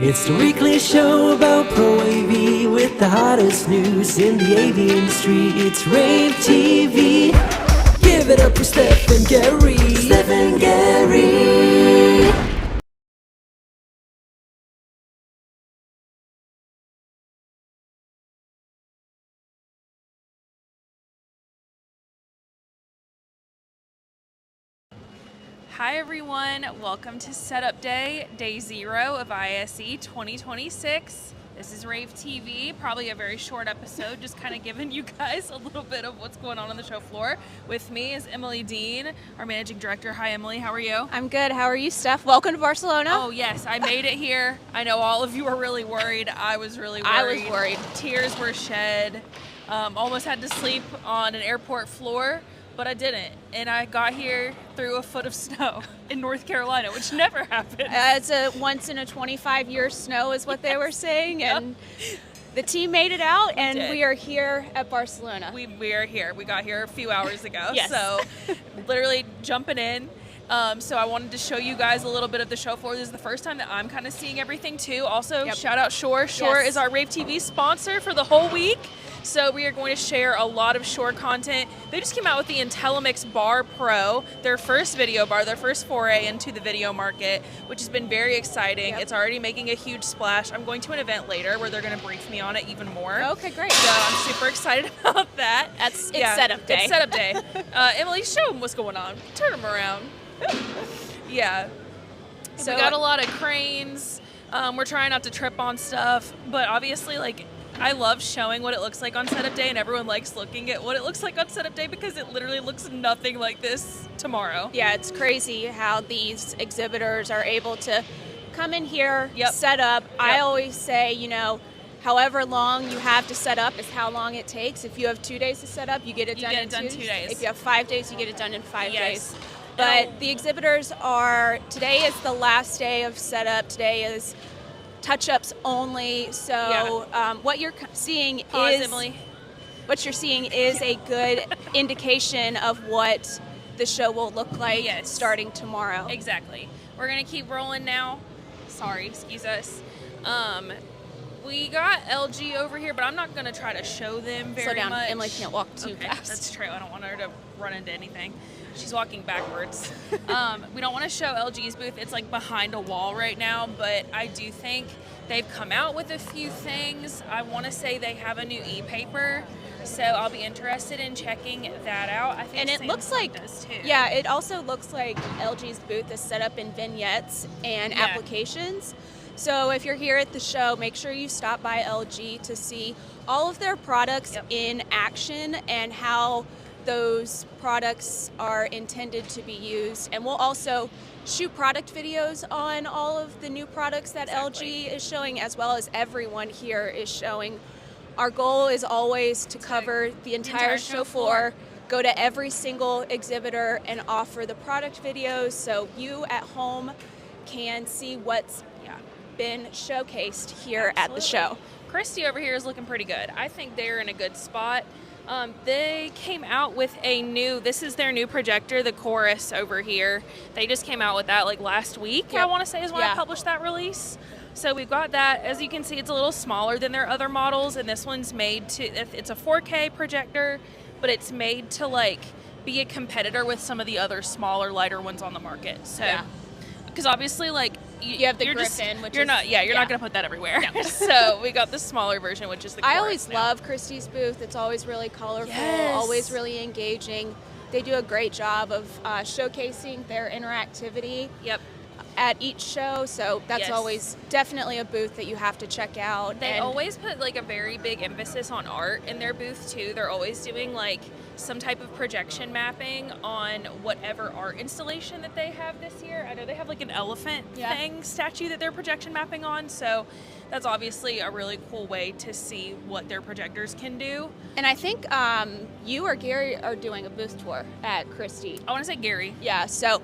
It's the weekly show about pro AV with the hottest news in the AV industry. It's rAVe TV. Give it up for Steph and Gary. Steph and Gary. Hi everyone, welcome to Setup Day, Day 0 of ISE 2026. This is rAVe TV, probably a very short episode, just kind of giving you guys a little bit of what's going on the show floor. With me is Emily Dean, our managing director. Hi Emily, how are you? I'm good, how are you, Steph? Welcome to Barcelona. Oh yes, I made it here. I know all of you were really worried. I was really worried. I was worried. Tears were shed. Almost had to sleep on an airport floor. But I didn't, and I got here through a foot of snow in North Carolina, which never happened. It's a once in a 25-year snow is what they were saying, and the team made it out, and we are here at Barcelona. We are here. We got here a few hours ago, Yes. So literally jumping in. So I wanted to show you guys a little bit of the show floor. This is the first time that I'm kind of seeing everything too. Also, shout out Shure. Shure is our rAVe TV sponsor for the whole week. So we are going to share a lot of Shure content. They just came out with the IntelliMix Bar Pro, their first video bar, their first foray into the video market, which has been very exciting. It's already making a huge splash. I'm going to an event later where they're going to brief me on it even more. Okay, great. So I'm super excited about that. It's setup day. It's setup day. Emily, show them what's going on. Turn them around. Yeah. So we got a lot of cranes. We're trying not to trip on stuff, but obviously, like, I love showing what it looks like on setup day, and everyone likes looking at what it looks like on setup day because it literally looks nothing like this tomorrow. Yeah, it's crazy how these exhibitors are able to come in here, set up. I always say, however long you have to set up is how long it takes. If you have 2 days to set up, you get it done in 2 days. If you have 5 days, you get it done in 5 days. But the exhibitors today is the last day of setup. Today is touch-ups only. So what you're seeing is a good indication of what the show will look like starting tomorrow. Exactly. We're gonna keep rolling now. Sorry, excuse us. We got LG over here, but I'm not gonna try to show them very much. Emily can't walk too fast. That's true. I don't want her to run into anything. She's walking backwards. We don't want to show LG's booth. It's like behind a wall right now, but I do think they've come out with a few things. I want to say they have a new e-paper, so I'll be interested in checking that out. I think it looks like does too. Yeah, it also looks like LG's booth is set up in vignettes and applications. So if you're here at the show, make sure you stop by LG to see all of their products in action and how those products are intended to be used. And we'll also shoot product videos on all of the new products that LG is showing, as well as everyone here is showing. Our goal is always to cover the entire show floor, go to every single exhibitor and offer the product videos so you at home can see what's been showcased here at the show. Christy over here is looking pretty good. I think they're in a good spot. They came out with this is their new projector, the Chorus over here. They just came out with that like last week, I want to say is when I published that release. So we've got that. As you can see, it's a little smaller than their other models, and this one's it's a 4K projector, but it's made to like be a competitor with some of the other smaller, lighter ones on the market. So, because obviously like, you have the Griffin, you're not going to put that everywhere. No. So we got the smaller version, which is the Chorus. I always love Christie's booth. It's always really colorful, always really engaging. They do a great job of showcasing their interactivity at each show. So that's always definitely a booth that you have to check out. They always put like a very big emphasis on art in their booth too. They're always doing like some type of projection mapping on whatever art installation that they have this year. I know they have like an elephant statue that they're projection mapping on, so that's obviously a really cool way to see what their projectors can do. And I think you or Gary are doing a booth tour at Christie. I want to say Gary. Yeah, so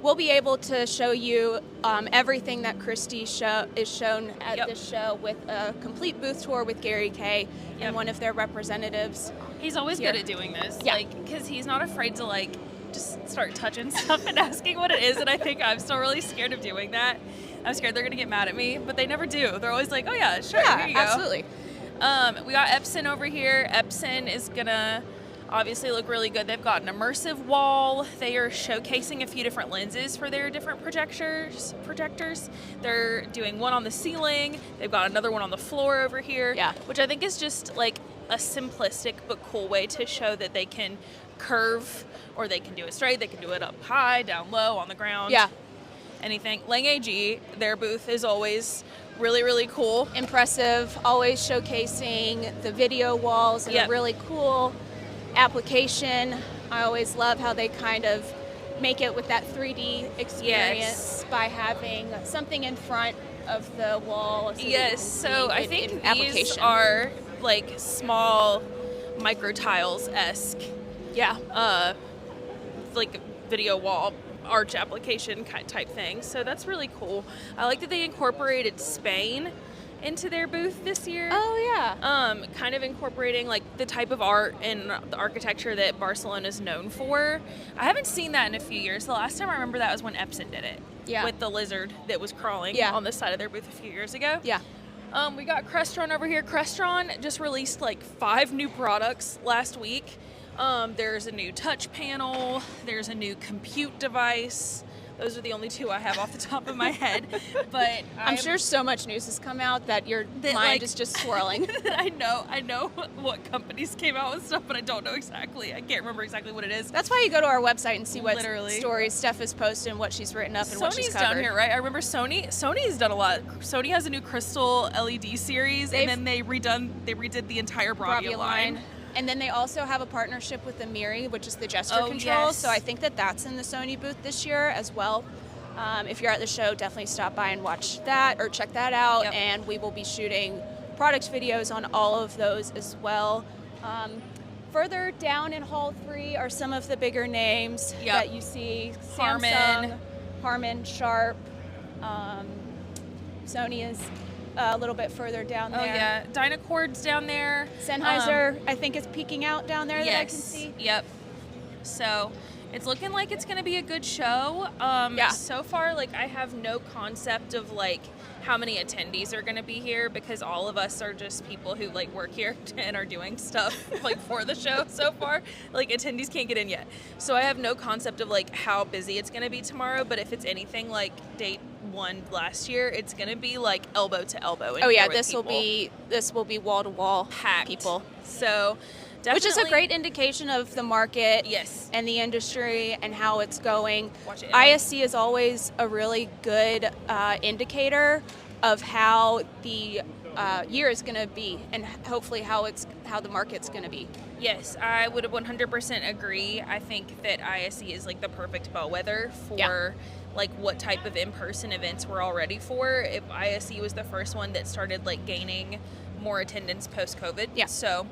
we'll be able to show you everything that Christie is shown at this show with a complete booth tour with Gary Kay and one of their representatives. He's always good at doing this, because he's not afraid to just start touching stuff and asking what it is, and I think I'm still really scared of doing that. I'm scared they're going to get mad at me, but they never do. They're always like, oh yeah, sure, Yeah, here you go. absolutely. We got Epson over here. Epson is going to obviously look really good. They've got an immersive wall. They are showcasing a few different lenses for their different projectors. They're doing one on the ceiling. They've got another one on the floor over here, which I think is just like a simplistic but cool way to show that they can curve, or they can do it straight. They can do it up high, down low, on the ground. Yeah. Anything. Lang AG, their booth is always really, really cool. Impressive, always showcasing the video walls in a really cool application. I always love how they kind of make it with that 3D experience by having something in front of the wall. So I think these are like small micro tiles-esque, like video wall arch application type thing. So that's really cool. I like that they incorporated Spain into their booth this year. Oh yeah. Kind of incorporating like the type of art and the architecture that Barcelona is known for. I haven't seen that in a few years. The last time I remember that was when Epson did it. Yeah. With the lizard that was crawling on the side of their booth a few years ago. Yeah. We got Crestron over here. Crestron just released like 5 new products last week. There's a new touch panel. There's a new compute device. Those are the only 2 I have off the top of my head. But I'm sure so much news has come out that your mind is just swirling. I know what companies came out with stuff, but I don't know exactly. I can't remember exactly what it is. That's why you go to our website and see what stories Steph has posted and what she's written up and what she's covered. Sony's down here, right? I remember Sony's done a lot. Sony has a new crystal LED series, and then they redid the entire Bravia line. And then they also have a partnership with the Miri, which is the gesture control. Yes. So I think that that's in the Sony booth this year as well. If you're at the show, definitely stop by and watch that or check that out. Yep. And we will be shooting product videos on all of those as well. Further down in Hall 3 are some of the bigger names that you see. Samsung, Harman, Sharp. Sony is a little bit further down there. Oh yeah, Dynacord's down there. Sennheiser, I think, is peeking out down there that I can see. Yep. So it's looking like it's going to be a good show. So far, like, I have no concept of like how many attendees are going to be here, because all of us are just people who like work here and are doing stuff like for the show so far. Like, attendees can't get in yet. So I have no concept of like how busy it's going to be tomorrow, but if it's anything like date 1 last year, it's going to be like elbow to elbow. Oh yeah, this will be wall to wall packed people. So definitely, which is a great indication of the market and the industry and how it's going. Watch it, ISC is always a really good indicator of how the year is going to be, and hopefully how the market's going to be. Yes, I would 100% agree. I think that ISC is like the perfect bellwether for like what type of in-person events we're all ready for. If ISC was the first one that started like gaining more attendance post-COVID. Yeah. So,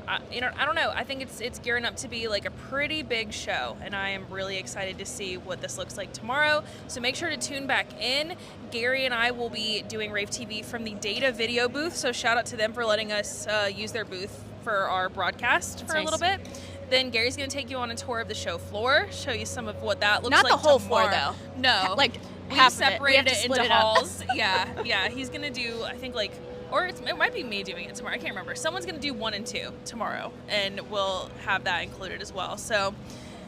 I don't know. I think it's gearing up to be like a pretty big show, and I am really excited to see what this looks like tomorrow. So make sure to tune back in. Gary and I will be doing rAVe TV from the Data Video booth, so shout out to them for letting us use their booth for our broadcast for a little bit. Then Gary's going to take you on a tour of the show floor, show you some of what that looks like. Not the whole tomorrow. Floor, though. No. Like, we half separated it into split halls. Yeah. He's going to do, I think, like, or it might be me doing it tomorrow. I can't remember. Someone's going to do 1 and 2 tomorrow, and we'll have that included as well. So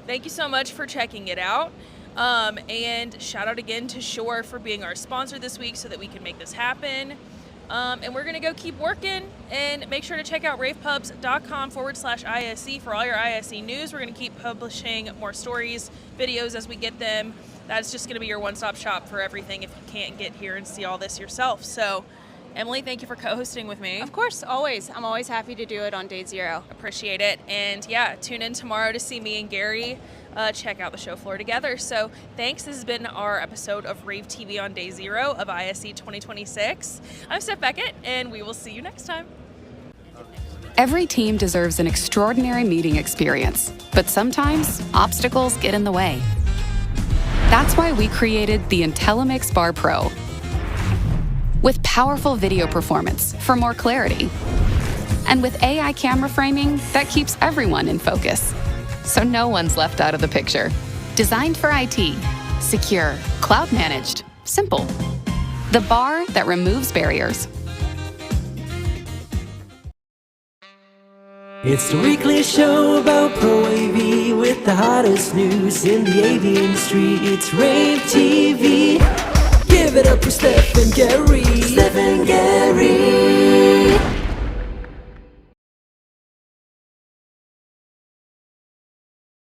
thank you so much for checking it out. And shout out again to Shure for being our sponsor this week so that we can make this happen. And we're going to go keep working, and make sure to check out ravepubs.com/ISC for all your ISC news. We're going to keep publishing more stories, videos as we get them. That's just going to be your one-stop shop for everything if you can't get here and see all this yourself. So, Emily, thank you for co-hosting with me. Of course, always. I'm always happy to do it on day 0. Appreciate it. And yeah, tune in tomorrow to see me and Gary check out the show floor together. So thanks. This has been our episode of rAVe TV on day 0 of ISC 2026. I'm Steph Beckett, and we will see you next time. Every team deserves an extraordinary meeting experience, but sometimes obstacles get in the way. That's why we created the IntelliMix Bar Pro. With powerful video performance for more clarity. And with AI camera framing that keeps everyone in focus. So no one's left out of the picture. Designed for IT. Secure. Cloud managed. Simple. the bar that removes barriers. It's the weekly show about Pro AV with the hottest news in the AV industry. It's rAVe TV. Give it up for Steph and Gary. Steph and Gary.